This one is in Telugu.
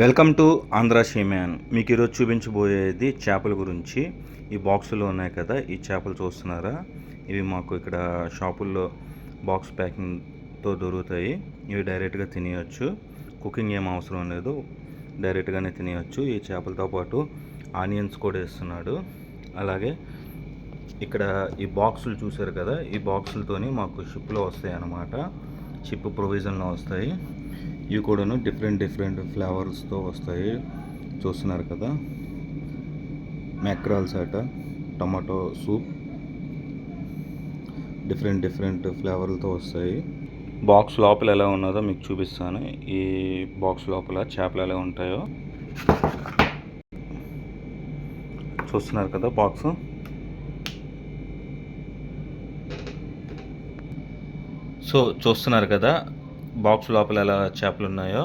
Welcome to Andhra షీమ్యాన్. మీకు ఈరోజు చూపించబోయేది చేపల గురించి. ఈ బాక్సులో ఉన్నాయి కదా, ఈ చేపలు చూస్తున్నారా? ఇవి మాకు ఇక్కడ షాపుల్లో బాక్స్ ప్యాకింగ్తో దొరుకుతాయి. ఇవి డైరెక్ట్గా తినేయచ్చు, కుకింగ్ ఏం అవసరం లేదు, డైరెక్ట్గానే తినేయచ్చు. ఈ చేపలతో పాటు ఆనియన్స్ కూడా వేస్తున్నాడు. అలాగే ఇక్కడ ఈ బాక్సులు చూసారు కదా, ఈ బాక్సులతోని మాకు షిప్లో వస్తాయి అన్నమాట. షిప్ ప్రొవిజన్లో వస్తాయి. ఇవి కూడాను డిఫరెంట్ ఫ్లేవర్స్తో వస్తాయి. చూస్తున్నారు కదా, మ్యాక్రాల్స్ అట, టమాటో సూప్, డిఫరెంట్ ఫ్లేవర్లతో వస్తాయి. బాక్స్ లోపల ఎలా ఉన్నదో మీకు చూపిస్తాను. ఈ బాక్స్ లోపల చేపలు ఎలా ఉంటాయో చూస్తున్నారు కదా. బాక్స్ చూస్తున్నారు కదా, బాక్స్ లోపల ఎలా చేపలు ఉన్నాయో.